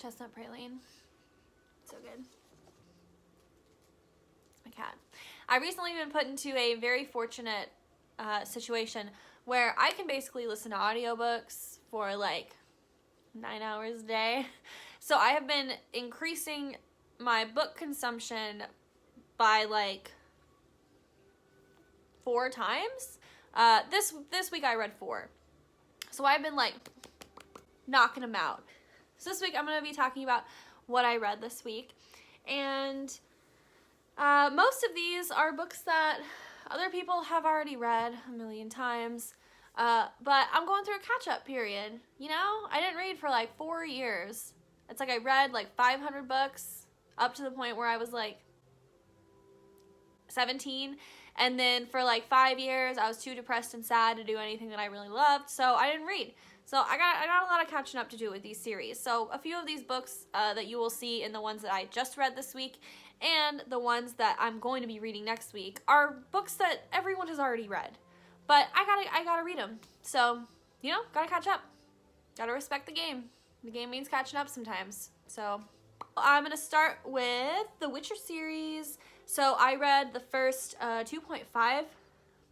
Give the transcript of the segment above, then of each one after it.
Chestnut praline. So good. My cat. I recently been put into a very fortunate situation where I can basically listen to audiobooks for like 9 hours a day. So I have been increasing my book consumption by like 4 times. This week I read 4. So I've been like knocking them out. So this week I'm going to be talking about what I read this week. And most of these are books that other people have already read a million times. But I'm going through a catch-up period, you know? I didn't read for like 4 years. It's like I read like 500 books up to the point where I was like 17. And then for like 5 years, I was too depressed and sad to do anything that I really loved, so I didn't read. So I got a lot of catching up to do with these series. So a few of these books that you will see in the ones that I just read this week and the ones that I'm going to be reading next week are books that everyone has already read. But I gotta read them. So, you know, gotta catch up. Gotta respect the game. The game means catching up sometimes. So I'm gonna start with the Witcher series. So I read the first 2.5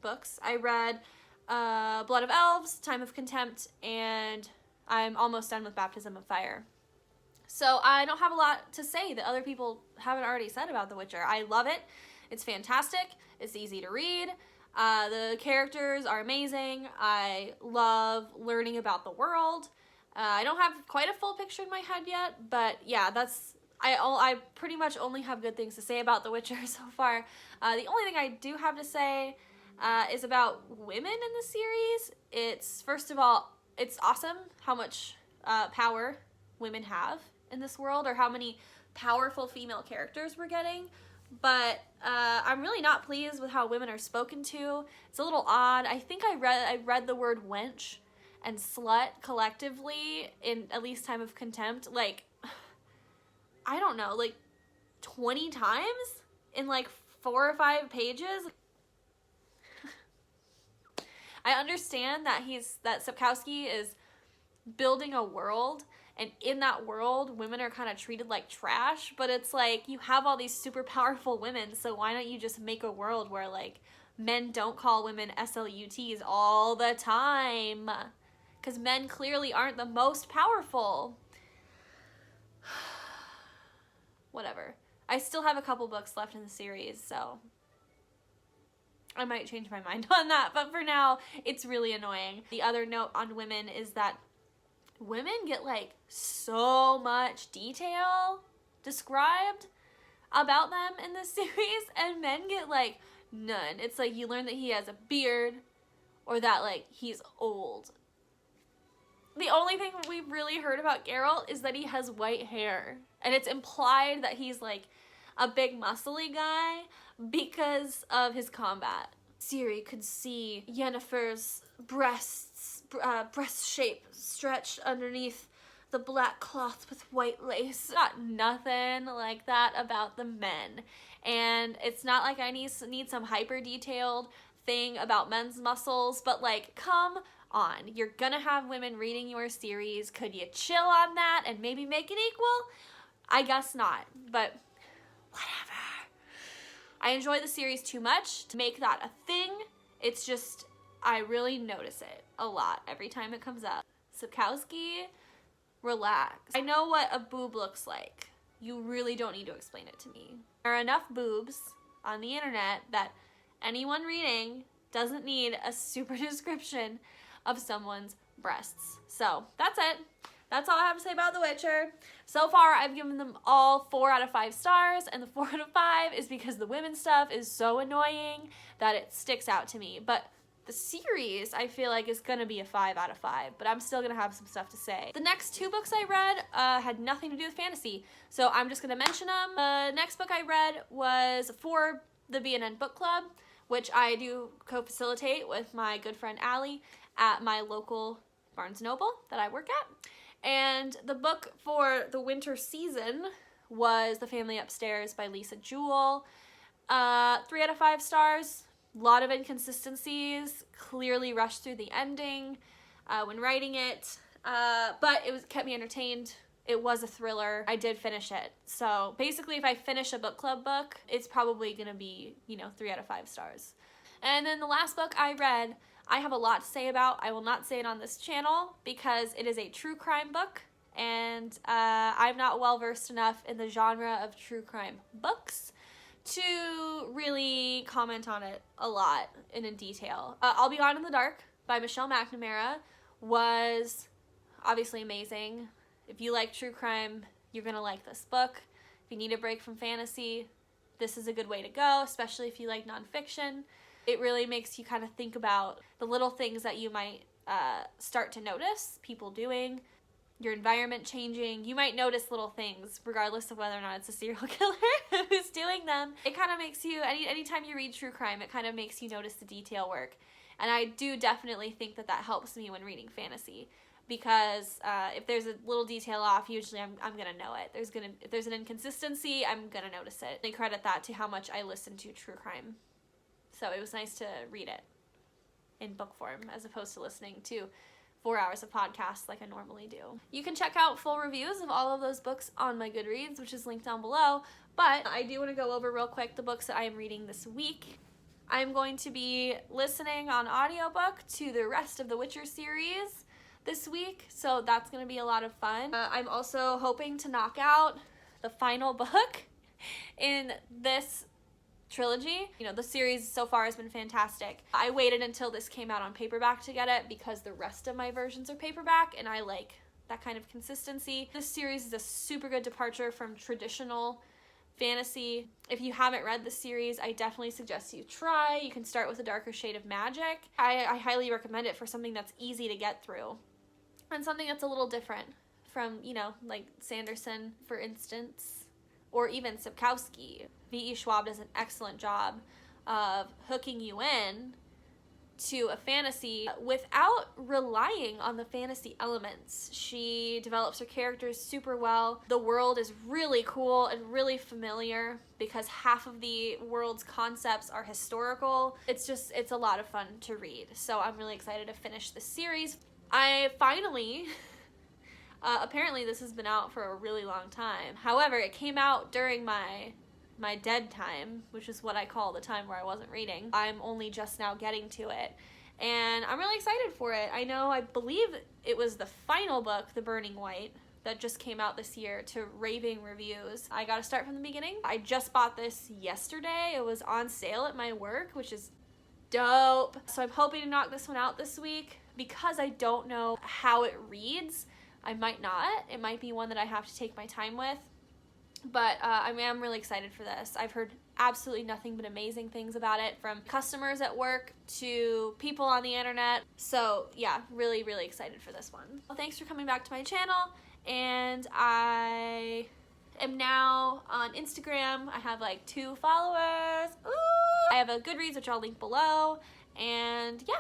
books. I read Blood of Elves, Time of Contempt, and I'm almost done with Baptism of Fire. So I don't have a lot to say that other people haven't already said about The Witcher. I love it. It's fantastic. It's easy to read. The characters are amazing. I love learning about the world. I don't have quite a full picture in my head yet, but yeah, I pretty much only have good things to say about The Witcher so far. The only thing I do have to say is about women in the series. It's, first of all, it's awesome how much power women have in this world, or how many powerful female characters we're getting. But I'm really not pleased with how women are spoken to. It's a little odd. I think I read the word wench and slut collectively in at least Time of Contempt, like, I don't know, like 20 times in like 4 or 5 pages. I understand that Sapkowski is building a world, and in that world, women are kind of treated like trash, but it's like, you have all these super powerful women, so why don't you just make a world where, like, men don't call women SLUTs all the time? Because men clearly aren't the most powerful. Whatever. I still have a couple books left in the series, so I might change my mind on that, but for now, it's really annoying. The other note on women is that women get like so much detail described about them in this series, and men get like none. It's like you learn that he has a beard, or that like he's old. The only thing we've really heard about Geralt is that he has white hair, and it's implied that he's like a big muscly guy because of his combat. Ciri could see Yennefer's breast shape stretched underneath the black cloth with white lace. Got nothing like that about the men. And it's not like I need some hyper detailed thing about men's muscles, but like, come on. You're gonna have women reading your series. Could you chill on that and maybe make it equal? I guess not, but whatever. I enjoy the series too much to make that a thing. It's just, I really notice it a lot every time it comes up. Sapkowski, relax. I know what a boob looks like. You really don't need to explain it to me. There are enough boobs on the internet that anyone reading doesn't need a super description of someone's breasts. So that's it. That's all I have to say about The Witcher. So far, I've given them all 4 out of 5 stars, and the 4 out of 5 is because the women stuff is so annoying that it sticks out to me. But the series, I feel like, is gonna be a 5 out of 5, but I'm still gonna have some stuff to say. The next 2 books I read had nothing to do with fantasy, so I'm just gonna mention them. The next book I read was for the BNN Book Club, which I do co-facilitate with my good friend Allie at my local Barnes & Noble that I work at. And the book for the winter season was The Family Upstairs by Lisa Jewell. 3 out of 5 stars. A lot of inconsistencies. Clearly rushed through the ending when writing it. But it kept me entertained. It was a thriller. I did finish it. So basically, if I finish a book club book, it's probably gonna be, 3 out of 5 stars. And then the last book I read, I have a lot to say about. I will not say it on this channel because it is a true crime book, and I'm not well versed enough in the genre of true crime books to really comment on it a lot and in detail. I'll Be Gone in the Dark by Michelle McNamara was obviously amazing. If you like true crime, you're gonna like this book. If you need a break from fantasy, this is a good way to go, especially if you like nonfiction. It really makes you kind of think about the little things that you might start to notice people doing, your environment changing. You might notice little things regardless of whether or not it's a serial killer who's doing them. It kind of makes you, anytime you read true crime, it kind of makes you notice the detail work. And I do definitely think that helps me when reading fantasy, because if there's a little detail off, usually I'm gonna know it. If there's an inconsistency, I'm gonna notice it. I credit that to how much I listen to true crime. So it was nice to read it in book form as opposed to listening to 4 hours of podcasts like I normally do. You can check out full reviews of all of those books on my Goodreads, which is linked down below, but I do want to go over real quick the books that I am reading this week. I'm going to be listening on audiobook to the rest of the Witcher series this week, so that's going to be a lot of fun. I'm also hoping to knock out the final book in this trilogy. The series so far has been fantastic. I waited until this came out on paperback to get it because the rest of my versions are paperback, and I like that kind of consistency. This series is a super good departure from traditional fantasy. If you haven't read the series, I definitely suggest you try. You can start with A Darker Shade of Magic. I highly recommend it for something that's easy to get through and something that's a little different from, like Sanderson, for instance, or even Sapkowski. V.E. Schwab does an excellent job of hooking you in to a fantasy without relying on the fantasy elements. She develops her characters super well. The world is really cool and really familiar because half of the world's concepts are historical. It's a lot of fun to read. So I'm really excited to finish the series. I finally... apparently this has been out for a really long time. However, it came out during my dead time, which is what I call the time where I wasn't reading. I'm only just now getting to it, and I'm really excited for it. I believe it was the final book, The Burning White, that just came out this year to raving reviews. I gotta start from the beginning. I just bought this yesterday. It was on sale at my work, which is dope. So I'm hoping to knock this one out this week. Because I don't know how it reads, I might not. It might be one that I have to take my time with. But I'm really excited for this. I've heard absolutely nothing but amazing things about it, from customers at work to people on the internet. So yeah, really, really excited for this one. Well, thanks for coming back to my channel. And I am now on Instagram. I have like 2 followers. Ooh! I have a Goodreads, which I'll link below. And yeah.